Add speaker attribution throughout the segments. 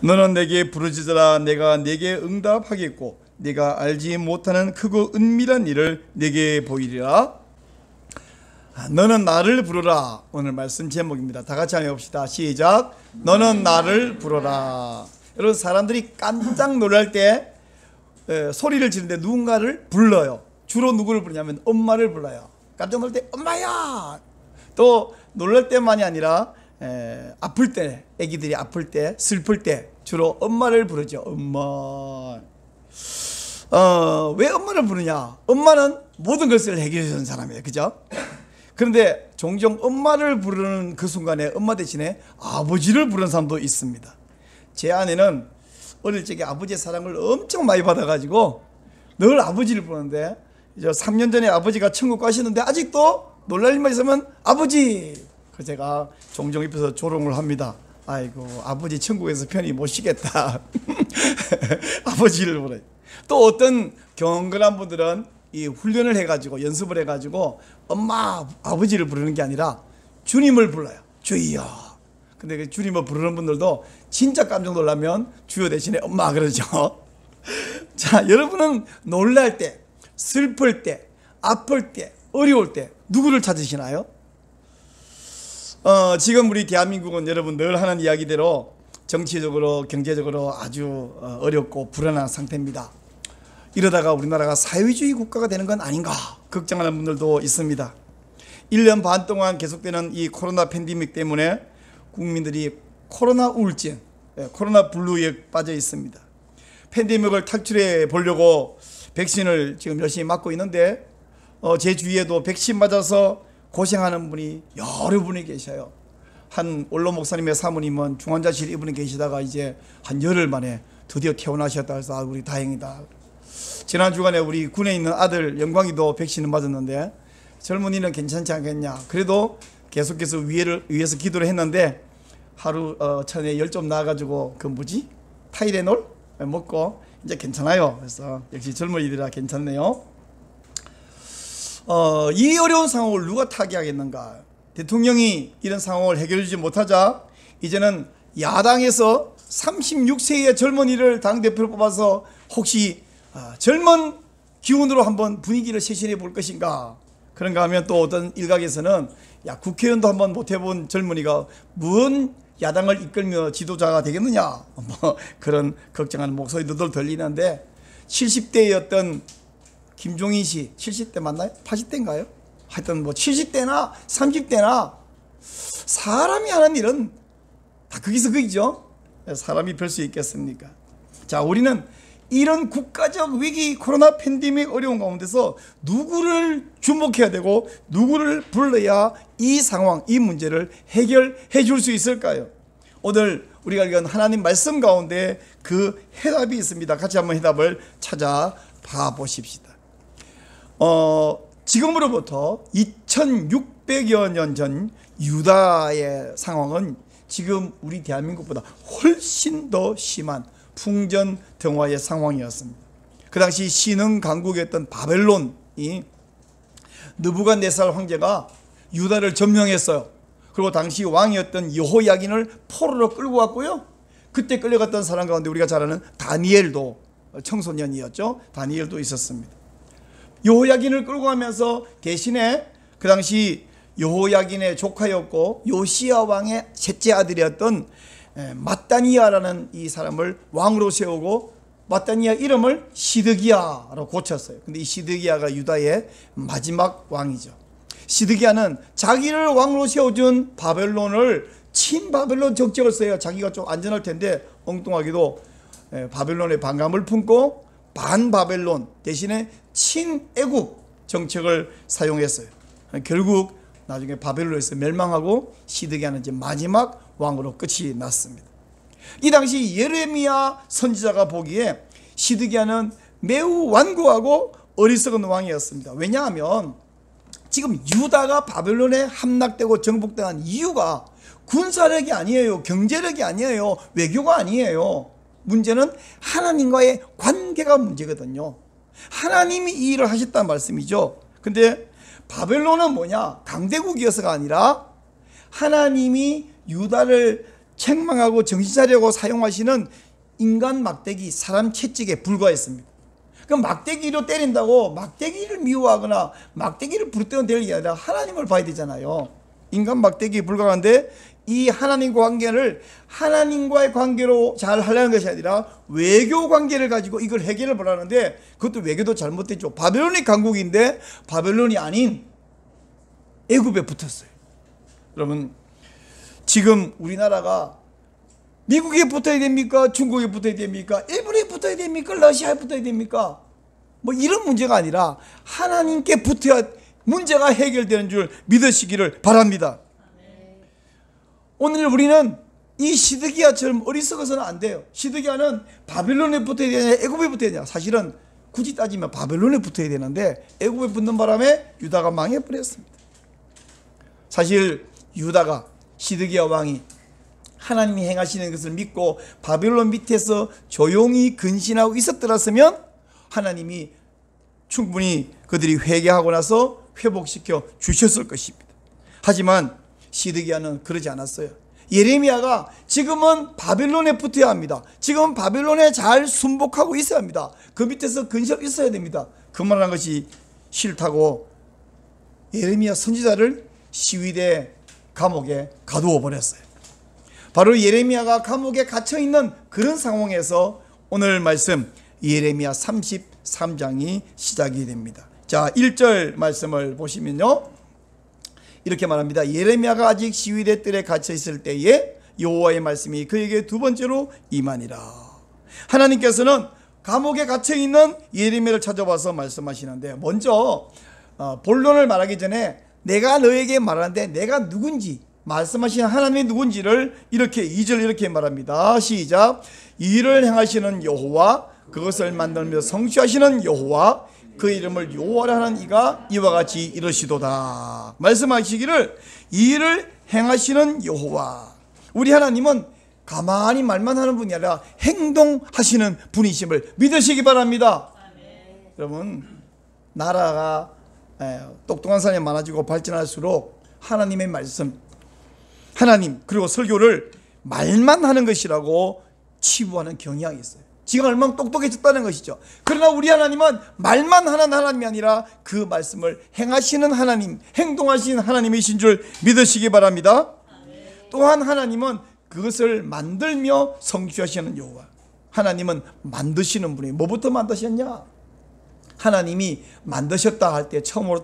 Speaker 1: 너는 내게 부르짖으라. 내가 내게 응답하겠고 네가 알지 못하는 크고 은밀한 일을 내게 보이리라. 너는 나를 부르라. 오늘 말씀 제목입니다. 다 같이 한번 해봅시다. 시작. 너는 나를 부르라. 여러분, 사람들이 깜짝 놀랄 때 소리를 지르는데 누군가를 불러요. 주로 누구를 부르냐면 엄마를 불러요. 깜짝 놀랄 때 엄마야. 또 놀랄 때만이 아니라 아플 때, 아기들이 아플 때, 슬플 때 주로 엄마를 부르죠. 엄마. 왜 엄마를 부르냐? 엄마는 모든 것을 해결해 주는 사람이에요. 그죠? 그런데 종종 엄마를 부르는 그 순간에 엄마 대신에 아버지를 부르는 사람도 있습니다. 제 아내는 어릴 적에 아버지의 사랑을 엄청 많이 받아가지고 늘 아버지를 부르는데, 이제 3년 전에 아버지가 천국 가시는데 아직도 놀랄 일만 있으면 아버지. 그래서 제가 종종 옆에서 조롱을 합니다. 아이고, 아버지 천국에서 편히 못 쉬겠다. 아버지를 부르요. 또 어떤 경건한 분들은 이 훈련을 해가지고 연습을 해가지고 엄마, 아버지를 부르는 게 아니라 주님을 불러요. 주여. 근데 그 주님을 부르는 분들도 진짜 깜짝 놀라면 주여 대신에 엄마 그러죠. 자, 여러분은 놀랄 때, 슬플 때, 아플 때, 어려울 때 누구를 찾으시나요? 지금 우리 대한민국은 여러분 늘 하는 이야기대로 정치적으로, 경제적으로 아주 어렵고 불안한 상태입니다. 이러다가 우리나라가 사회주의 국가가 되는 건 아닌가 걱정하는 분들도 있습니다. 1년 반 동안 계속되는 이 코로나 팬데믹 때문에 국민들이 코로나 우울증, 코로나 블루에 빠져 있습니다. 팬데믹을 탈출해 보려고 백신을 지금 열심히 맞고 있는데 제 주위에도 백신 맞아서 고생하는 분이 여러 분이 계셔요. 한 원로 목사님의 사모님은 중환자실 입원해 계시다가 이제 한 열흘 만에 드디어 퇴원하셨다 해서 우리 다행이다. 지난 주간에 우리 군에 있는 아들 영광이도 백신을 맞았는데 젊은이는 괜찮지 않겠냐. 그래도 계속해서 위에서 기도를 했는데 하루 전에 열 좀 나가지고 그 뭐지? 타이레놀 먹고 이제 괜찮아요. 그래서 역시 젊은이들아 괜찮네요. 이 어려운 상황을 누가 타개하겠는가? 대통령이 이런 상황을 해결하지 못하자 이제는 야당에서 36세의 젊은이를 당대표로 뽑아서 혹시 젊은 기운으로 한번 분위기를 쇄신해 볼 것인가? 그런가 하면 또 어떤 일각에서는 야, 국회의원도 한번 못 해본 젊은이가 뭔 야당을 이끌며 지도자가 되겠느냐? 뭐 그런 걱정하는 목소리도 들리는데 70대였던 김종인 씨 70대 맞나요? 80대인가요? 하여튼 뭐 70대나 30대나 사람이 하는 일은 다 거기서 거기죠. 사람이 별 수 있겠습니까? 자, 우리는 이런 국가적 위기, 코로나 팬데믹 어려운 가운데서 누구를 주목해야 되고 누구를 불러야 이 상황, 이 문제를 해결해 줄 수 있을까요? 오늘 우리가 읽은 하나님 말씀 가운데 그 해답이 있습니다. 같이 한번 해답을 찾아봐 보십시다. 지금으로부터 2600여 년 전 유다의 상황은 지금 우리 대한민국보다 훨씬 더 심한 풍전등화의 상황이었습니다. 그 당시 신흥 강국이었던 바벨론이 느부갓네살 황제가 유다를 점령했어요. 그리고 당시 왕이었던 여호야긴을 포로로 끌고 갔고요. 그때 끌려갔던 사람 가운데 우리가 잘 아는 다니엘도 청소년이었죠. 다니엘도 있었습니다. 여호야긴을 끌고 가면서 대신에 그 당시 여호야긴의 조카였고 요시야 왕의 셋째 아들이었던 마따니아라는 이 사람을 왕으로 세우고 마따니아 이름을 시드기야로 고쳤어요. 근데 이 시드기야가 유다의 마지막 왕이죠. 시드기야는 자기를 왕으로 세워준 바벨론을 친바벨론 정책을 써요. 자기가 좀 안전할 텐데 엉뚱하게도 바벨론의 반감을 품고 반바벨론 대신에 친애국 정책을 사용했어요. 결국 나중에 바벨론에서 멸망하고 시드기야는 이제 마지막 왕으로 끝이 났습니다. 이 당시 예레미야 선지자가 보기에 시드기야는 매우 완고하고 어리석은 왕이었습니다. 왜냐하면 지금 유다가 바벨론에 함락되고 정복당한 이유가 군사력이 아니에요. 경제력이 아니에요. 외교가 아니에요. 문제는 하나님과의 관계가 문제거든요. 하나님이 이 일을 하셨다는 말씀이죠. 근데 바벨론은 뭐냐? 강대국이어서가 아니라 하나님이 유다를 책망하고 정신 차리고 사용하시는 인간 막대기, 사람 채찍에 불과했습니다. 그 막대기로 때린다고 막대기를 미워하거나 막대기를 부르뜨는 될 게 아니라 하나님을 봐야 되잖아요. 인간 막대기에 불과한데 이 하나님과 관계를 하나님과의 관계로 잘 하려는 것이 아니라 외교 관계를 가지고 이걸 해결을 보라는데 그것도 외교도 잘못됐죠. 바벨론이 강국인데 바벨론이 아닌 애굽에 붙었어요. 여러분, 지금 우리나라가 미국에 붙어야 됩니까? 중국에 붙어야 됩니까? 일본에 붙어야 됩니까? 러시아에 붙어야 됩니까? 뭐 이런 문제가 아니라 하나님께 붙어야 문제가 해결되는 줄 믿으시기를 바랍니다. 오늘 우리는 이 시드기야처럼 어리석어서는 안 돼요. 시드기야는 바벨론에 붙어야 되냐 애굽에 붙어야 되냐. 사실은 굳이 따지면 바벨론에 붙어야 되는데 애굽에 붙는 바람에 유다가 망해버렸습니다. 사실 유다가 시드기야 왕이 하나님이 행하시는 것을 믿고 바벨론 밑에서 조용히 근신하고 있었더라면 하나님이 충분히 그들이 회개하고 나서 회복시켜 주셨을 것입니다. 하지만 시드기야는 그러지 않았어요. 예레미야가 지금은 바벨론에 붙어야 합니다. 지금은 바벨론에 잘 순복하고 있어야 합니다. 그 밑에서 근실 있어야 됩니다. 그 말한 것이 싫다고 예레미야 선지자를 시위대 감옥에 가두어 버렸어요. 바로 예레미야가 감옥에 갇혀있는 그런 상황에서 오늘 말씀 예레미야 33장이 시작이 됩니다. 자, 1절 말씀을 보시면요, 이렇게 말합니다. 예레미야가 아직 시위대 뜰에 갇혀있을 때에 여호와의 말씀이 그에게 두 번째로 임하니라. 하나님께서는 감옥에 갇혀있는 예레미야를 찾아와서 말씀하시는데, 먼저 본론을 말하기 전에 내가 너에게 말하는데 내가 누군지, 말씀하시는 하나님이 누군지를 이렇게 2절 이렇게 말합니다. 시작. 일을 행하시는 여호와, 그것을 만들며 성취하시는 여호와, 그 이름을 여호와라 하는 이가 이와 같이 이르시도다. 말씀하시기를 일을 행하시는 여호와. 우리 하나님은 가만히 말만 하는 분이 아니라 행동하시는 분이심을 믿으시기 바랍니다. 여러분, 나라가 똑똑한 사람이 많아지고 발전할수록 하나님의 말씀, 하나님 그리고 설교를 말만 하는 것이라고 치부하는 경향이 있어요. 지가 얼마나 똑똑해졌다는 것이죠. 그러나 우리 하나님은 말만 하는 하나님이 아니라 그 말씀을 행하시는 하나님, 행동하시는 하나님이신 줄 믿으시기 바랍니다. 또한 하나님은 그것을 만들며 성취하시는 여호와. 하나님은 만드시는 분이에요. 뭐부터 만드셨냐? 하나님이 만드셨다 할 때 처음으로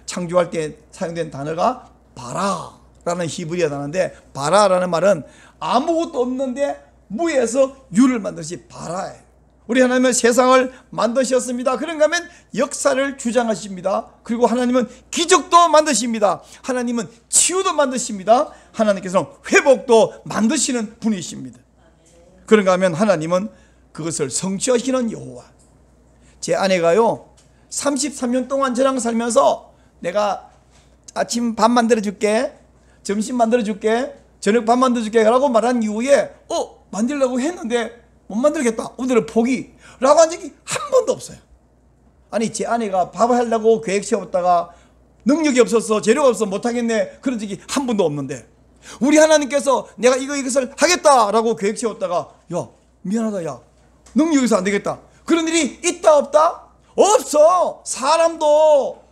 Speaker 1: 창조할 때 사용된 단어가 바라라는 히브리어 단어인데, 바라라는 말은 아무것도 없는데 무에서 유를 만드시 바라예요. 우리 하나님은 세상을 만드셨습니다. 그런가 하면 역사를 주장하십니다. 그리고 하나님은 기적도 만드십니다. 하나님은 치유도 만드십니다. 하나님께서는 회복도 만드시는 분이십니다. 그런가 하면 하나님은 그것을 성취하시는 여호와. 제 아내가요 33년 동안 저랑 살면서 내가 아침 밥 만들어줄게, 점심 만들어줄게, 저녁 밥 만들어줄게 라고 말한 이후에 만들려고 했는데 못 만들겠다, 오늘은 포기 라고 한 적이 한 번도 없어요. 아니, 제 아내가 밥 하려고 계획 세웠다가 능력이 없어서 재료가 없어서 못하겠네 그런 적이 한 번도 없는데, 우리 하나님께서 내가 이것을 하겠다라고 계획 세웠다가 야 미안하다, 야 능력이 없어서 안 되겠다, 그런 일이 있다 없다? 없어. 사람도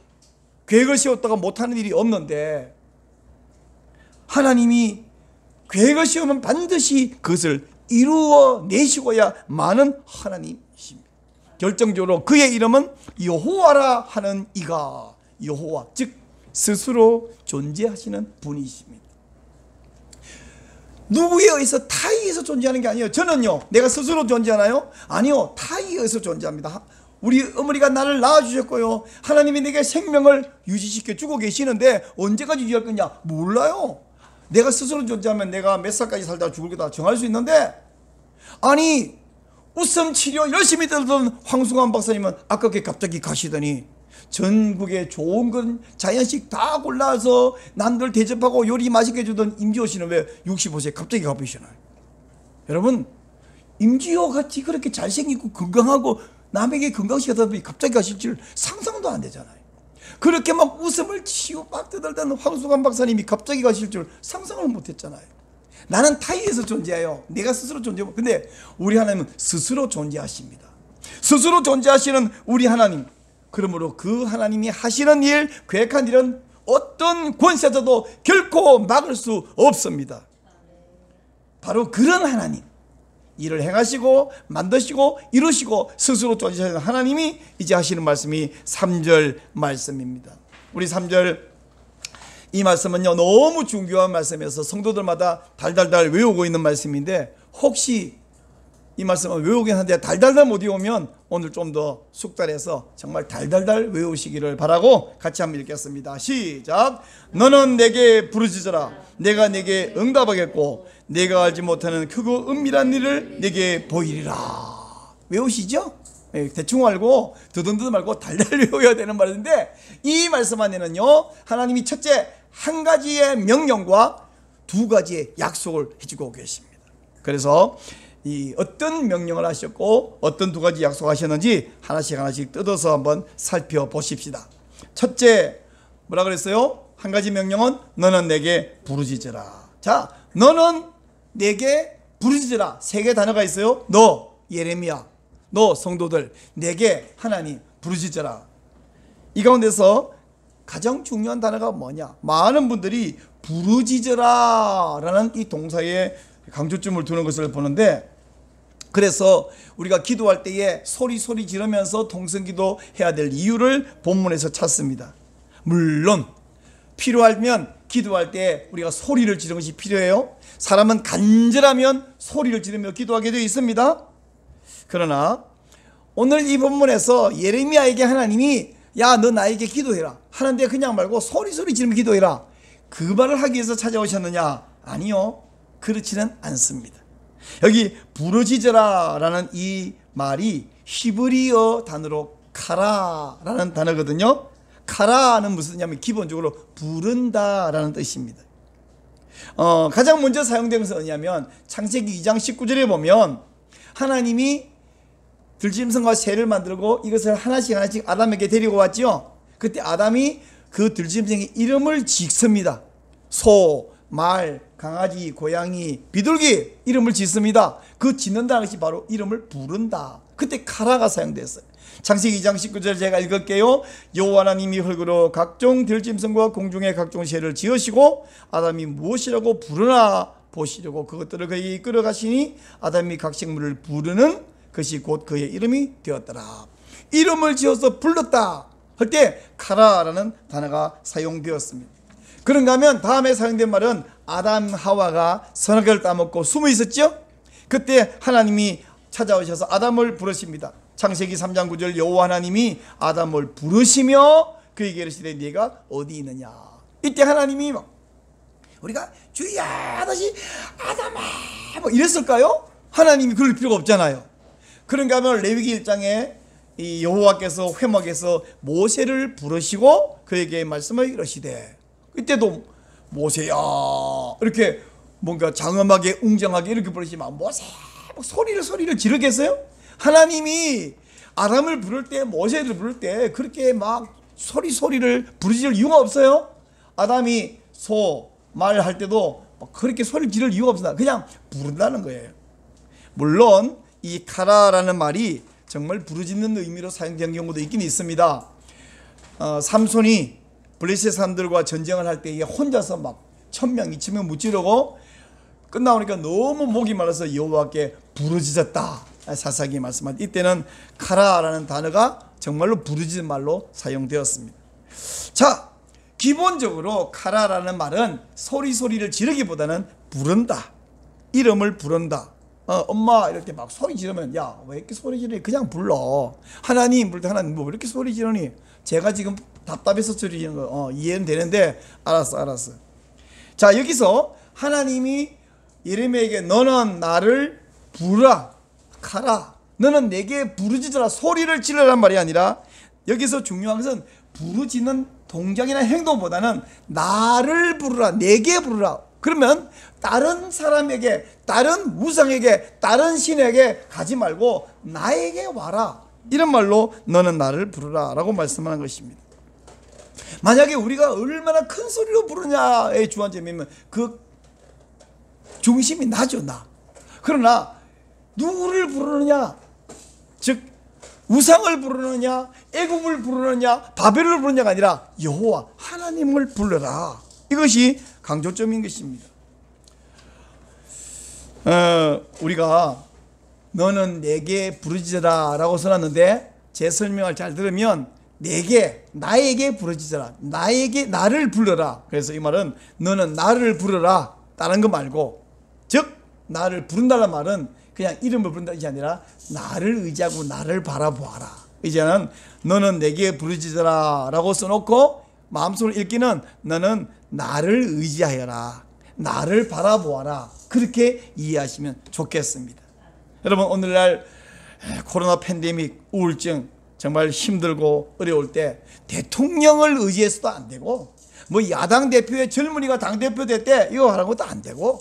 Speaker 1: 계획을 세웠다가 못하는 일이 없는데 하나님이 계획을 세우면 반드시 그것을 이루어내시고야 마는 하나님이십니다. 결정적으로 그의 이름은 여호와라 하는 이가, 여호와 즉 스스로 존재하시는 분이십니다. 누구에 의해서 타에 의해서 존재하는 게 아니에요. 저는요 내가 스스로 존재하나요? 아니요, 타에 의해서 존재합니다. 우리 어머니가 나를 낳아주셨고요, 하나님이 내게 생명을 유지시켜 주고 계시는데 언제까지 유지할 거냐 몰라요. 내가 스스로 존재하면 내가 몇 살까지 살다가 죽을 거다 정할 수 있는데, 아니 웃음 치료 열심히 들던 황승환 박사님은 아깝게 갑자기 가시더니 전국에 좋은 건 자연식 다 골라서 남들 대접하고 요리 맛있게 해주던 임지호 씨는 왜 65세에 갑자기 가버리시나요? 여러분, 임지호 같이 그렇게 잘생기고 건강하고 남에게 건강시키다 보니 갑자기 가실 줄 상상도 안 되잖아요. 그렇게 막 웃음을 치고 막 떠들던 황수관 박사님이 갑자기 가실 줄 상상을 못했잖아요. 나는 타의에서 존재해요. 내가 스스로 존재하고. 근데 우리 하나님은 스스로 존재하십니다. 스스로 존재하시는 우리 하나님. 그러므로 그 하나님이 하시는 일, 계획한 일은 어떤 권세자도 결코 막을 수 없습니다. 바로 그런 하나님, 일을 행하시고 만드시고 이루시고 스스로 존재하시는 하나님이 이제 하시는 말씀이 3절 말씀입니다. 우리 3절 이 말씀은요 너무 중요한 말씀이어서 성도들마다 달달달 외우고 있는 말씀인데, 혹시 이 말씀을 외우긴 하는데 달달달 못 외우면 오늘 좀 더 숙달해서 정말 달달달 외우시기를 바라고 같이 한번 읽겠습니다. 시작. 너는 내게 부르짖으라. 내가 내게 응답하겠고 내가 알지 못하는 크고 은밀한 일을 내게 보이리라. 외우시죠? 대충 알고 드듬드듬 말고 달달 외워야 되는 말인데, 이 말씀 안에는요 하나님이 첫째 한 가지의 명령과 두 가지의 약속을 해주고 계십니다. 그래서 이 어떤 명령을 하셨고 어떤 두 가지 약속하셨는지 하나씩 뜯어서 한번 살펴보십시다. 첫째 뭐라 그랬어요? 한 가지 명령은 너는 내게 부르짖으라. 자, 너는 내게 부르짖으라. 세 개 단어가 있어요. 너 예레미야, 너 성도들, 내게 하나님 부르짖으라. 이 가운데서 가장 중요한 단어가 뭐냐? 많은 분들이 부르짖으라 라는 이 동사에 강조점을 두는 것을 보는데, 그래서 우리가 기도할 때에 소리 지르면서 통성기도 해야 될 이유를 본문에서 찾습니다. 물론 필요하면 기도할 때 우리가 소리를 지르는 것이 필요해요. 사람은 간절하면 소리를 지르며 기도하게 되어 있습니다. 그러나 오늘 이 본문에서 예레미야에게 하나님이 야, 너 나에게 기도해라 하는데 그냥 말고 소리 지르며 기도해라, 그 말을 하기 위해서 찾아오셨느냐? 아니요, 그렇지는 않습니다. 여기 부르짖으라 라는 이 말이 히브리어 단어로 카라라는 단어거든요. 카라는 무슨 뜻이냐면 기본적으로 부른다 라는 뜻입니다. 가장 먼저 사용된 것은 뭐냐면 창세기 2장 19절에 보면 하나님이 들짐승과 새를 만들고 이것을 하나씩 아담에게 데리고 왔죠. 그때 아담이 그 들짐승의 이름을 짓습니다. 소, 말, 강아지, 고양이, 비둘기 이름을 짓습니다. 그 짓는다는 것이 바로 이름을 부른다. 그때 카라가 사용됐어요. 창세기 2장 19절 제가 읽을게요. 여호와 하나님이 흙으로 각종 들짐승과 공중의 각종 새를 지으시고 아담이 무엇이라고 부르나 보시려고 그것들을 그에게 이끌어 가시니 아담이 각 식물을 부르는 것이 곧 그의 이름이 되었더라. 이름을 지어서 불렀다 할 때 카라라는 단어가 사용되었습니다. 그런가 하면 다음에 사용된 말은 아담 하와가 선악과를 따먹고 숨어 있었죠. 그때 하나님이 찾아오셔서 아담을 부르십니다. 창세기 3장 9절 여호와 하나님이 아담을 부르시며 그에게 이르시되 네가 어디 있느냐. 이때 하나님이 막 우리가 주야 다시 아담아 뭐 이랬을까요? 하나님이 그럴 필요가 없잖아요. 그런가 하면 레위기 1장에 이 여호와께서 회막에서 모세를 부르시고 그에게 말씀을 이르시되, 이때도 모세야 이렇게 뭔가 장엄하게 웅장하게 이렇게 부르시면 모세 소리를 지르겠어요? 하나님이 아담을 부를 때 모세를 부를 때 그렇게 막 소리를 부르실 이유가 없어요. 아담이 소, 말 할 때도 그렇게 소리를 지를 이유가 없습니다. 그냥 부른다는 거예요. 물론 이 카라라는 말이 정말 부르짖는 의미로 사용된 경우도 있긴 있습니다. 삼손이 블레셋 사람들과 전쟁을 할 때 혼자서 막 1000명 2000명 무찌르고 끝나오니까 너무 목이 말라서 여호와께 부르짖었다. 사사기 말씀한 이때는 카라라는 단어가 정말로 부르짖는 말로 사용되었습니다. 자, 기본적으로 카라라는 말은 소리를 지르기보다는 부른다, 이름을 부른다. 엄마 이렇게 막 소리 지르면 야, 왜 이렇게 소리 지르니? 그냥 불러. 하나님 부를 때 하나님 뭐 왜 이렇게 소리 지르니? 제가 지금 답답해서 소리 지르는 거 이해는 되는데 알았어. 자, 여기서 하나님이 예레미야에게 너는 나를 부르라, 카라, 너는 내게 부르짖으라, 소리를 지르란 말이 아니라 여기서 중요한 것은 부르짖는 동작이나 행동보다는 나를 부르라, 내게 부르라. 그러면 다른 사람에게, 다른 우상에게, 다른 신에게 가지 말고 나에게 와라. 이런 말로 너는 나를 부르라 라고 말씀하는 것입니다. 만약에 우리가 얼마나 큰 소리로 부르냐의 주안점이면 그 중심이 나죠, 나. 그러나 누구를 부르느냐, 즉 우상을 부르느냐, 애굽을 부르느냐, 바벨을 부르느냐가 아니라 여호와 하나님을 불러라. 이것이 강조점인 것입니다. 우리가 너는 내게 부르짖어라 라고 써놨는데, 제 설명을 잘 들으면 나에게 부르짖어라, 나를 불러라. 그래서 이 말은 너는 나를 부르라, 다른 거 말고, 즉 나를 부른다는 말은 그냥 이름을 부른다는 것이 아니라 나를 의지하고 나를 바라보아라. 이제는 너는 내게 부르짖어라 라고 써놓고 마음속으로 읽기는 너는 나를 의지하여라, 나를 바라보아라, 그렇게 이해하시면 좋겠습니다. 여러분, 오늘날 코로나 팬데믹, 우울증 정말 힘들고 어려울 때 대통령을 의지해서도 안 되고, 뭐 야당 대표의 젊은이가 당대표 될 때 이거 하는 것도 안 되고,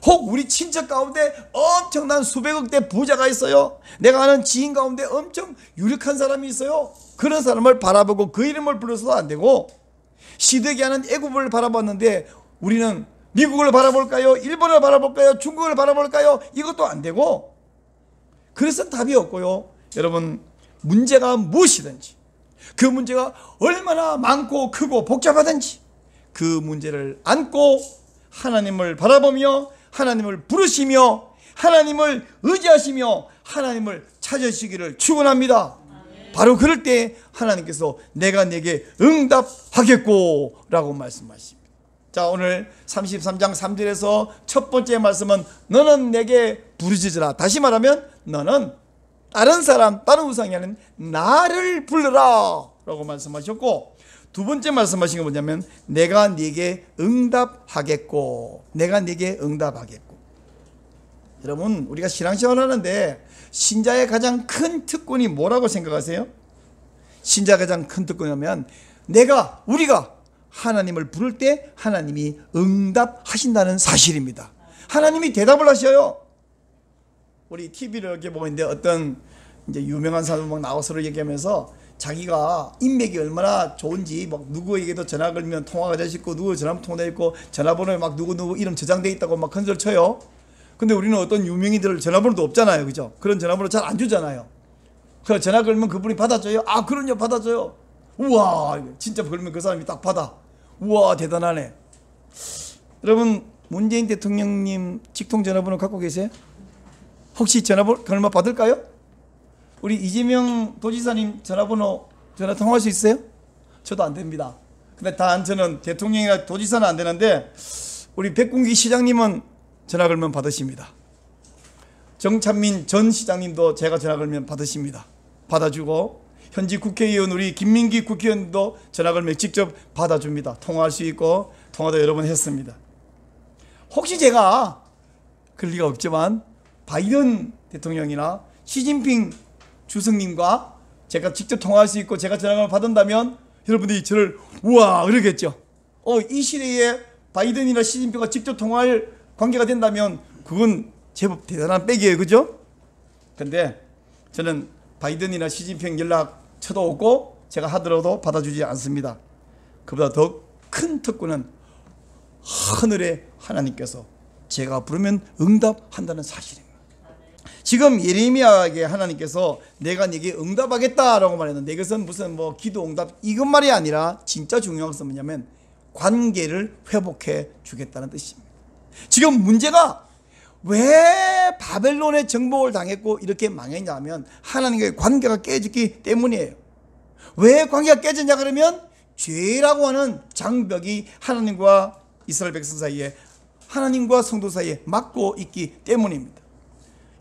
Speaker 1: 혹 우리 친척 가운데 엄청난 수백억대 부자가 있어요. 내가 아는 지인 가운데 엄청 유력한 사람이 있어요. 그런 사람을 바라보고 그 이름을 불러서도 안 되고, 시드기 하는 애굽을 바라봤는데 우리는 미국을 바라볼까요? 일본을 바라볼까요? 중국을 바라볼까요? 이것도 안 되고, 그래서 답이 없고요. 여러분, 문제가 무엇이든지, 그 문제가 얼마나 많고 크고 복잡하든지 그 문제를 안고 하나님을 바라보며 하나님을 부르시며 하나님을 의지하시며 하나님을 찾으시기를 축원합니다. 바로 그럴 때 하나님께서 내가 내게 응답하겠고 라고 말씀하십니다. 자, 오늘 33장 3절에서 첫 번째 말씀은 너는 내게 부르짖으라. 다시 말하면 너는 다른 사람, 다른 우상이 아닌 나를 불러라 라고 말씀하셨고, 두 번째 말씀하신 게 뭐냐면 내가 네게 응답하겠고, 내가 네게 응답하겠고. 여러분, 우리가 신앙생활 하는데 신자의 가장 큰 특권이 뭐라고 생각하세요? 신자의 가장 큰 특권이면 우리가 하나님을 부를 때 하나님이 응답하신다는 사실입니다. 하나님이 대답을 하셔요. 우리 TV를 이렇게 보고 있는데 어떤 이제 유명한 사람 막 나와서 서로 얘기하면서 자기가 인맥이 얼마나 좋은지 막 누구에게도 전화 걸면 통화가 될 수 있고, 누구 전화 통화돼 있고, 전화번호에 막 누구 이름 저장돼 있다고 막 컨설 쳐요. 근데 우리는 어떤 유명인들 전화번호도 없잖아요, 그죠? 그런 전화번호 잘 안 주잖아요. 그 전화 걸면 그분이 받아줘요. 아, 그럼요, 받아줘요. 우와, 진짜 걸면 그 사람이 딱 받아. 우와, 대단하네. 여러분, 문재인 대통령님 직통 전화번호 갖고 계세요? 혹시 전화 받을까요? 우리 이재명 도지사님 전화번호 전화 통화할 수 있어요? 저도 안 됩니다. 근데 저는 대통령이나 도지사는 안 되는데 우리 백군기 시장님은 전화 걸면 받으십니다. 정찬민 전 시장님도 제가 전화 걸면 받으십니다. 받아주고, 현지 국회의원 우리 김민기 국회의원도 전화 걸면 직접 받아줍니다. 통화할 수 있고, 통화도 여러 번 했습니다. 혹시 제가 그럴 리가 없지만 바이든 대통령이나 시진핑 주석님과 제가 직접 통화할 수 있고 제가 전화를 받는다면 여러분들이 저를 우와 그러겠죠. 이 시대에 바이든이나 시진핑과 직접 통화할 관계가 된다면 그건 제법 대단한 백이에요, 그죠? 근데 저는 바이든이나 시진핑 연락 쳐도 없고 제가 하더라도 받아주지 않습니다. 그보다 더 큰 특권은 하늘의 하나님께서 제가 부르면 응답한다는 사실입니다. 지금 예레미야에게 하나님께서 내가 네게 응답하겠다라고 말했는데 이것은 무슨 뭐 기도 응답 이것 말이 아니라 진짜 중요한 것은 뭐냐면 관계를 회복해 주겠다는 뜻입니다. 지금 문제가 왜 바벨론의 정복을 당했고 이렇게 망했냐면 하나님과의 관계가 깨졌기 때문이에요. 왜 관계가 깨졌냐 그러면 죄라고 하는 장벽이 하나님과 이스라엘 백성 사이에, 하나님과 성도 사이에 막고 있기 때문입니다.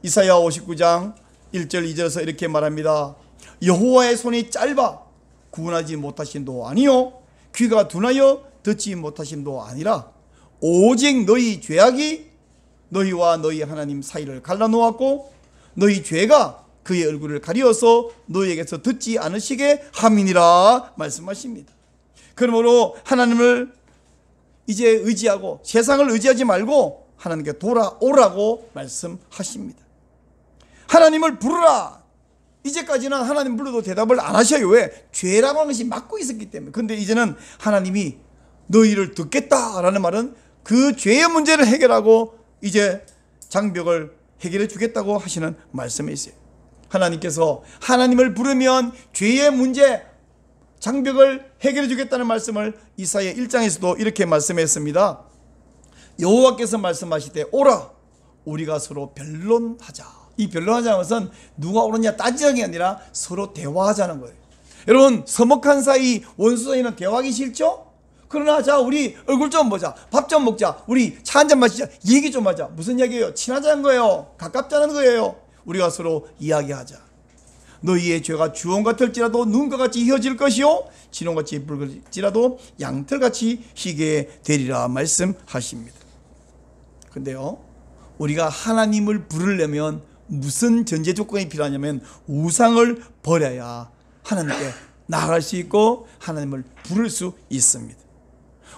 Speaker 1: 이사야 59장 1절 2절에서 이렇게 말합니다. 여호와의 손이 짧아 구원하지 못하심도 아니요 귀가 둔하여 듣지 못하심도 아니라 오직 너희 죄악이 너희와 너희 하나님 사이를 갈라놓았고 너희 죄가 그의 얼굴을 가리어서 너희에게서 듣지 않으시게 함이니라 말씀하십니다. 그러므로 하나님을 이제 의지하고 세상을 의지하지 말고 하나님께 돌아오라고 말씀하십니다. 하나님을 부르라. 이제까지는 하나님 불러도 대답을 안 하셔요. 왜? 죄라고 하는 것이 막고 있었기 때문에. 근데 이제는 하나님이 너희를 듣겠다라는 말은 그 죄의 문제를 해결하고 이제 장벽을 해결해 주겠다고 하시는 말씀이 있어요. 하나님께서 하나님을 부르면 죄의 문제, 장벽을 해결해 주겠다는 말씀을 이사야 1장에서도 이렇게 말씀했습니다. 여호와께서 말씀하시되 오라 우리가 서로 변론하자. 이 변론하자는 것은 누가 옳으냐 따지는 게 아니라 서로 대화하자는 거예요. 여러분, 서먹한 사이, 원수 사이는 대화하기 싫죠? 그러나 자, 우리 얼굴 좀 보자, 밥 좀 먹자, 우리 차 한잔 마시자, 얘기 좀 하자. 무슨 얘기예요? 친하자는 거예요. 가깝자는 거예요. 우리가 서로 이야기하자. 너희의 죄가 주홍 같을지라도 눈과 같이 희어질 것이요 진홍같이 붉을지라도 양털같이 희게 되리라 말씀하십니다. 근데요, 우리가 하나님을 부르려면 무슨 전제 조건이 필요하냐면 우상을 버려야 하나님께 나아갈 수 있고 하나님을 부를 수 있습니다.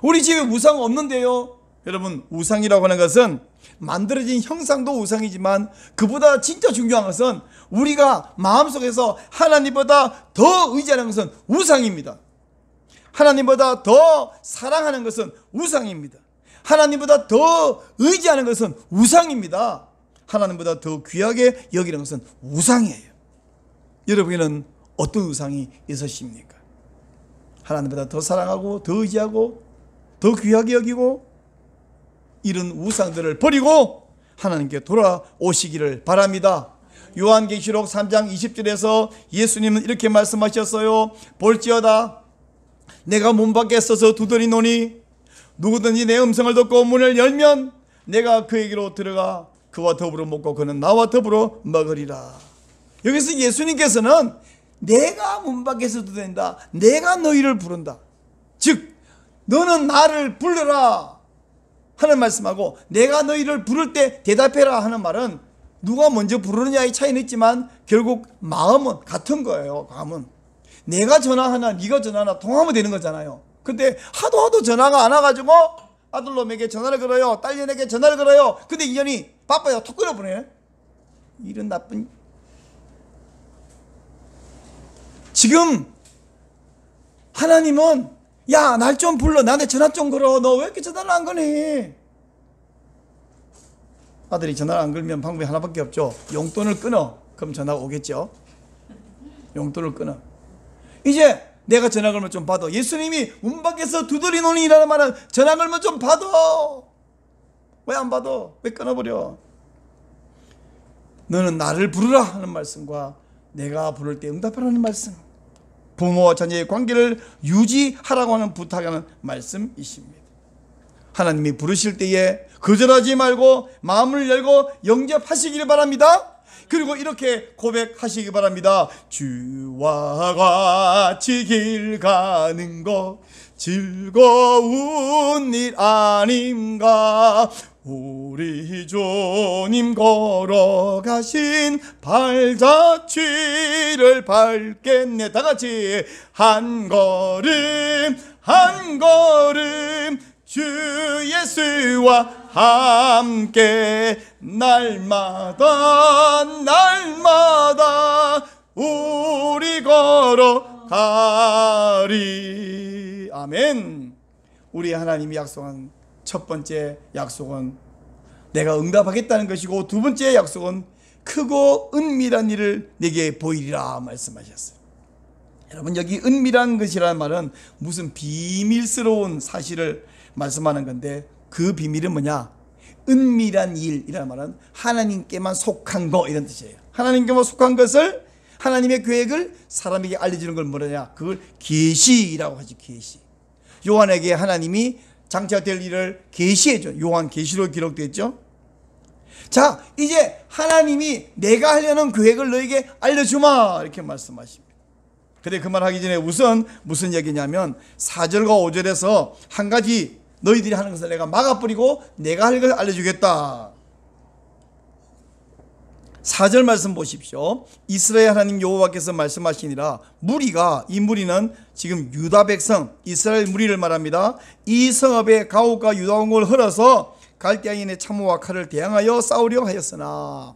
Speaker 1: 우리 집에 우상 없는데요. 여러분, 우상이라고 하는 것은 만들어진 형상도 우상이지만 그보다 진짜 중요한 것은 우리가 마음속에서 하나님보다 더 의지하는 것은 우상입니다. 하나님보다 더 사랑하는 것은 우상입니다. 하나님보다 더 의지하는 것은 우상입니다. 하나님보다 더 귀하게 여기는 것은 우상이에요. 여러분에게는 어떤 우상이 있으십니까? 하나님보다 더 사랑하고 더 의지하고 더 귀하게 여기고 이런 우상들을 버리고 하나님께 돌아오시기를 바랍니다. 요한계시록 3장 20절에서 예수님은 이렇게 말씀하셨어요. 볼지어다 내가 문 밖에 서서 두드리노니 누구든지 내 음성을 듣고 문을 열면 내가 그에게로 들어가 그와 더불어 먹고 그는 나와 더불어 먹으리라. 여기서 예수님께서는 내가 문 밖에서 두드린다, 내가 너희를 부른다, 즉 너는 나를 불러라 하는 말씀하고 내가 너희를 부를 때 대답해라 하는 말은 누가 먼저 부르느냐의 차이는 있지만 결국 마음은 같은 거예요. 마음은 내가 전화하나 네가 전화하나 통하면 되는 거잖아요. 근데 하도 전화가 안 와가지고 아들놈에게 전화를 걸어요, 딸년에게 전화를 걸어요. 근데 인연이 바빠요. 톡 끊어보네. 이런 나쁜. 지금 하나님은 야, 날 좀 불러, 나한테 전화 좀 걸어. 너 왜 이렇게 전화를 안 거니? 아들이 전화를 안 걸면 방법이 하나밖에 없죠. 용돈을 끊어. 그럼 전화가 오겠죠. 용돈을 끊어. 이제 내가 전화 걸면 좀 받아. 예수님이 문 밖에서 두드리노니라는 말은 전화 걸면 좀 받아. 왜 안 받아? 왜 끊어버려? 너는 나를 부르라 하는 말씀과 내가 부를 때 응답하라는 말씀, 부모와 자녀의 관계를 유지하라고 하는 부탁하는 말씀이십니다. 하나님이 부르실 때에 거절하지 말고 마음을 열고 영접하시길 바랍니다. 그리고 이렇게 고백하시기 바랍니다. 주와 같이 길 가는 것 즐거운 일 아닌가. 우리 주님 걸어가신 발자취를 밟겠네. 다같이 한 걸음 한 걸음 주 예수와 함께 날마다 날마다 우리 걸어가리. 아멘. 우리 하나님이 약속한 첫 번째 약속은 내가 응답하겠다는 것이고, 두 번째 약속은 크고 은밀한 일을 내게 보이리라 말씀하셨어요. 여러분, 여기 은밀한 것이라는 말은 무슨 비밀스러운 사실을 말씀하는 건데, 그 비밀은 뭐냐? 은밀한 일이라는 말은 하나님께만 속한 거, 이런 뜻이에요. 하나님께만 속한 것을, 하나님의 계획을 사람에게 알려주는 걸 뭐냐? 그걸 계시라고 하지. 계시. 요한에게 하나님이 장차 될 일을 계시해줘. 요한 계시로 기록되어 있죠. 자, 이제 하나님이 내가 하려는 계획을 너에게 알려주마, 이렇게 말씀하십니다. 근데 그 말 하기 전에 우선 무슨 얘기냐면 4절과 5절에서 한 가지 너희들이 하는 것을 내가 막아버리고 내가 할 것을 알려주겠다. 4절 말씀 보십시오. 이스라엘 하나님 여호와께서 말씀하시니라. 무리가, 이 무리는 지금 유다 백성 이스라엘 무리를 말합니다. 이 성읍의 가옥과 유다원을 헐어서 갈대아인의 참호와 칼을 대항하여 싸우려 하였으나,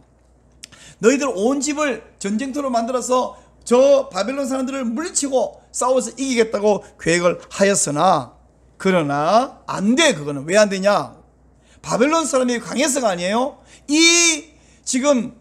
Speaker 1: 너희들 온 집을 전쟁터로 만들어서 저 바벨론 사람들을 물리치고 싸워서 이기겠다고 계획을 하였으나, 그러나 안 돼. 그거는 왜 안 되냐? 바벨론 사람이 강해서가 아니에요. 이 지금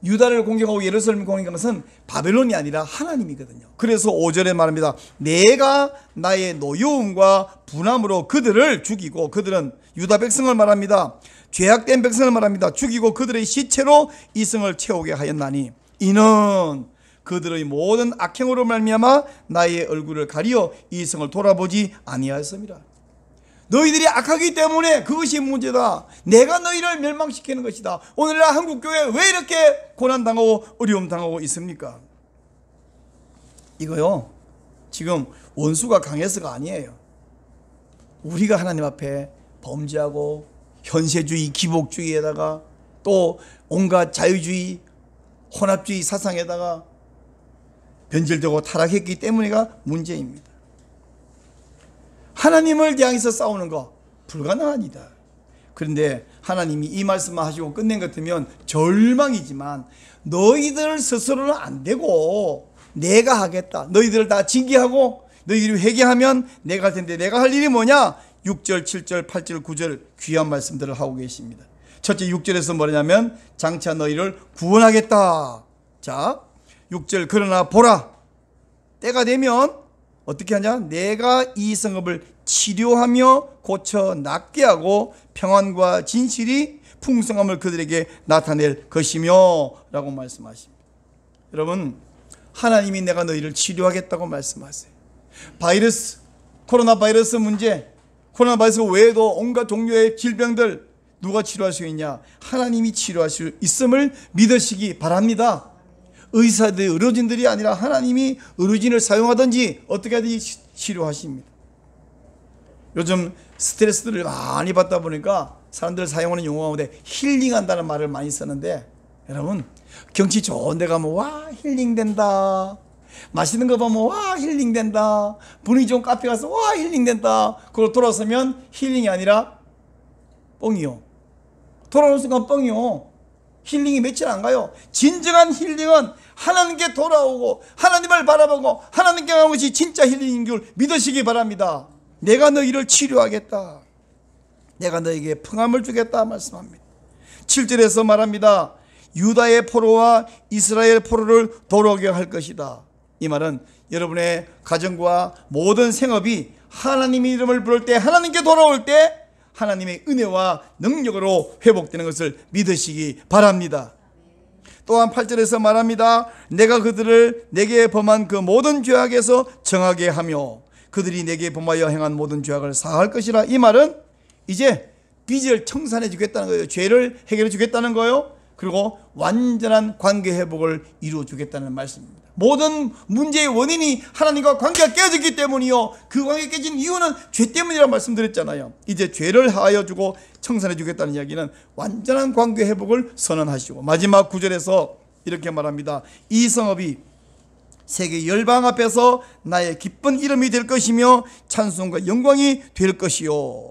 Speaker 1: 유다를 공격하고 예루살렘을 공격한 것은 바벨론이 아니라 하나님이거든요. 그래서 5절에 말합니다. 내가 나의 노여움과 분함으로 그들을 죽이고, 그들은 유다 백성을 말합니다. 죄악된 백성을 말합니다. 죽이고 그들의 시체로 이 성을 채우게 하였나니 이는 그들의 모든 악행으로 말미암아 나의 얼굴을 가리어 이 성을 돌아보지 아니하였음이라. 너희들이 악하기 때문에 그것이 문제다. 내가 너희를 멸망시키는 것이다. 오늘날 한국교회 왜 이렇게 고난당하고 어려움 당하고 있습니까? 이거요, 지금 원수가 강해서가 아니에요. 우리가 하나님 앞에 범죄하고 현세주의, 기복주의에다가 또 온갖 자유주의, 혼합주의 사상에다가 변질되고 타락했기 때문에가 문제입니다. 하나님을 향해서 싸우는 거 불가능합니다. 그런데 하나님이 이 말씀만 하시고 끝낸 것 같으면 절망이지만, 너희들 스스로는 안 되고 내가 하겠다. 너희들을 다 징계하고 너희들이 회개하면 내가 할 텐데, 내가 할 일이 뭐냐? 6절, 7절, 8절, 9절 귀한 말씀들을 하고 계십니다. 첫째 6절에서 뭐냐면 장차 너희를 구원하겠다. 자, 6절, 그러나 보라, 때가 되면 어떻게 하냐? 내가 이 성읍을 치료하며 고쳐 낫게 하고 평안과 진실이 풍성함을 그들에게 나타낼 것이며 라고 말씀하십니다. 여러분, 하나님이 내가 너희를 치료하겠다고 말씀하세요. 바이러스, 코로나 바이러스 문제, 코로나 바이러스 외에도 온갖 종류의 질병들 누가 치료할 수 있냐? 하나님이 치료할 수 있음을 믿으시기 바랍니다. 의사들, 의료진들이 아니라 하나님이 의료진을 사용하든지 어떻게 하든지 치료하십니다. 요즘 스트레스를 많이 받다 보니까 사람들 사용하는 용어 가운데 힐링한다는 말을 많이 쓰는데, 여러분, 경치 좋은 데 가면 와 힐링된다, 맛있는 거 보면 와 힐링된다, 분위기 좋은 카페 가서 와 힐링된다, 그걸 돌아서면 힐링이 아니라 뻥이요. 돌아오는 순간 뻥이요. 힐링이 며칠 안 가요. 진정한 힐링은 하나님께 돌아오고 하나님을 바라보고 하나님께 가는 것이 진짜 힐링인 줄 믿으시기 바랍니다. 내가 너희를 치료하겠다, 내가 너에게 평안을 주겠다 말씀합니다. 7절에서 말합니다. 유다의 포로와 이스라엘 포로를 돌아오게 할 것이다. 이 말은 여러분의 가정과 모든 생업이 하나님의 이름을 부를 때, 하나님께 돌아올 때 하나님의 은혜와 능력으로 회복되는 것을 믿으시기 바랍니다. 또한 8절에서 말합니다. 내가 그들을 내게 범한 그 모든 죄악에서 정하게 하며 그들이 내게 범하여 행한 모든 죄악을 사할 것이라. 이 말은 이제 빚을 청산해 주겠다는 거예요. 죄를 해결해 주겠다는 거예요. 그리고 완전한 관계 회복을 이루어 주겠다는 말씀입니다. 모든 문제의 원인이 하나님과 관계가 깨졌기 때문이요, 그 관계가 깨진 이유는 죄 때문이라고 말씀드렸잖아요. 이제 죄를 하여 주고 청산해 주겠다는 이야기는 완전한 관계 회복을 선언하시고, 마지막 9절에서 이렇게 말합니다. 이 성읍이 세계 열방 앞에서 나의 기쁜 이름이 될 것이며 찬송과 영광이 될 것이요.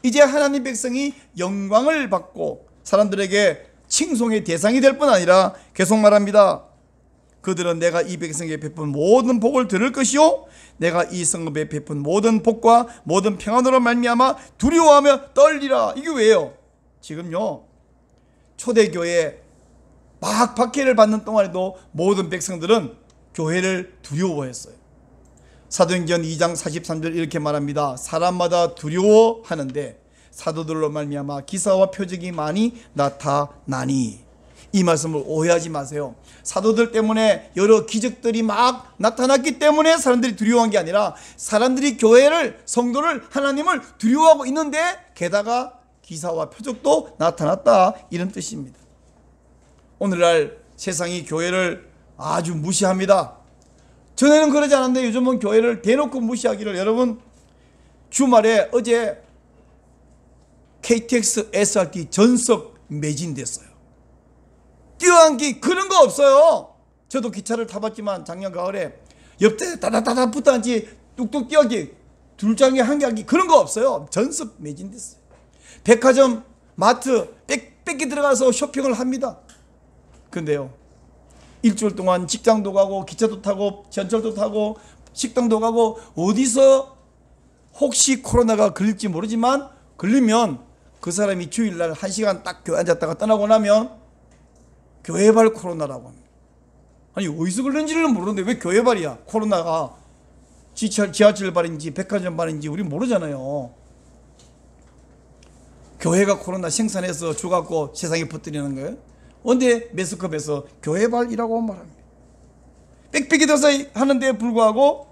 Speaker 1: 이제 하나님 백성이 영광을 받고 사람들에게 칭송의 대상이 될 뿐 아니라 계속 말합니다. 그들은 내가 이 백성에게 베푼 모든 복을 들을 것이요, 내가 이 성읍에 베푼 모든 복과 모든 평안으로 말미암아 두려워하며 떨리라. 이게 왜요? 지금요, 초대교회 막 박해를 받는 동안에도 모든 백성들은 교회를 두려워했어요. 사도행전 2장 43절 이렇게 말합니다. 사람마다 두려워하는데 사도들로 말미암아 기사와 표적이 많이 나타나니. 이 말씀을 오해하지 마세요. 사도들 때문에 여러 기적들이 막 나타났기 때문에 사람들이 두려워한 게 아니라, 사람들이 교회를, 성도를, 하나님을 두려워하고 있는데 게다가 기사와 표적도 나타났다, 이런 뜻입니다. 오늘날 세상이 교회를 아주 무시합니다. 전에는 그러지 않았는데 요즘은 교회를 대놓고 무시하기를. 여러분, 주말에 어제 KTX SRT 전석 매진됐어요. 뛰어앉기 그런 거 없어요. 저도 기차를 타봤지만 작년 가을에 옆에 다다다다 붙어앉지 뚝뚝 뛰어앉기, 둘장에 한 개 앉기 그런 거 없어요. 전석 매진됐어요. 백화점, 마트 빽빽히 들어가서 쇼핑을 합니다. 근데요, 일주일 동안 직장도 가고 기차도 타고 지하철도 타고 식당도 가고, 어디서 혹시 코로나가 걸릴지 모르지만 걸리면 그 사람이 주일날 1시간 딱 교회 앉았다가 떠나고 나면 교회발 코로나라고 합니다. 아니 어디서 걸렸는지를 모르는데 왜 교회발이야? 코로나가 지하철발인지 백화점발인지 우리 모르잖아요. 교회가 코로나 생산해서 줘갖고 세상에 퍼뜨리는 거예요. 근데 매스컴에서 교회발이라고 말합니다. 빽빽이 둬서 하는데 불구하고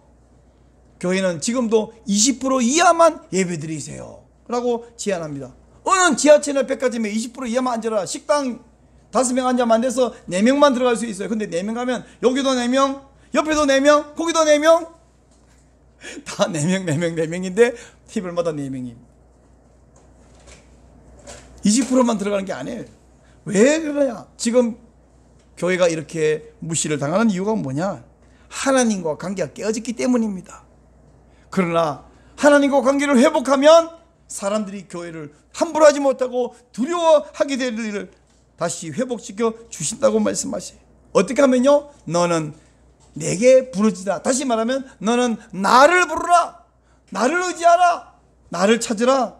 Speaker 1: 교회는 지금도 20% 이하만 예배드리세요 라고 제안합니다. 어느 지하철이나 백화점에 20% 이하만 앉아라. 식당 5명 앉으면 안 돼서 4명만 들어갈 수 있어요. 근데 4명 가면 여기도 4명, 옆에도 4명, 거기도 4명, 다 4명인데 테이블마다 4명입니다. 20%만 들어가는 게 아니에요. 왜 그러냐? 지금 교회가 이렇게 무시를 당하는 이유가 뭐냐? 하나님과 관계가 깨어졌기 때문입니다. 그러나 하나님과 관계를 회복하면 사람들이 교회를 함부로 하지 못하고 두려워하게 될 일을 다시 회복시켜 주신다고 말씀하세요. 어떻게 하면요? 너는 내게 부르지라. 다시 말하면 너는 나를 부르라. 나를 의지하라. 나를 찾으라.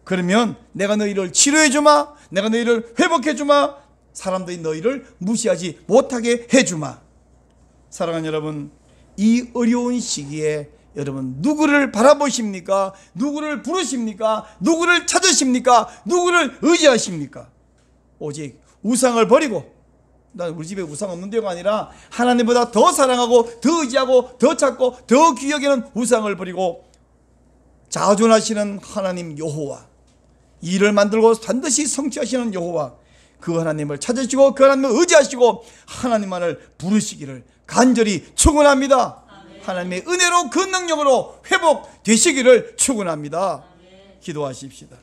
Speaker 1: 그러면 내가 너희를 치료해 주마. 내가 너희를 회복해 주마. 사람들이 너희를 무시하지 못하게 해 주마. 사랑하는 여러분, 이 어려운 시기에 여러분 누구를 바라보십니까? 누구를 부르십니까? 누구를 찾으십니까? 누구를 의지하십니까? 오직 우상을 버리고, 난 우리 집에 우상 없는 데가 아니라 하나님보다 더 사랑하고 더 의지하고 더 찾고 더 귀히 여기는 우상을 버리고 자존하시는 하나님 여호와, 일을 만들고 반드시 성취하시는 여호와, 그 하나님을 찾으시고 그 하나님을 의지하시고 하나님만을 부르시기를 간절히 축원합니다. 하나님의 은혜로 그 능력으로 회복되시기를 축원합니다. 기도하십시다.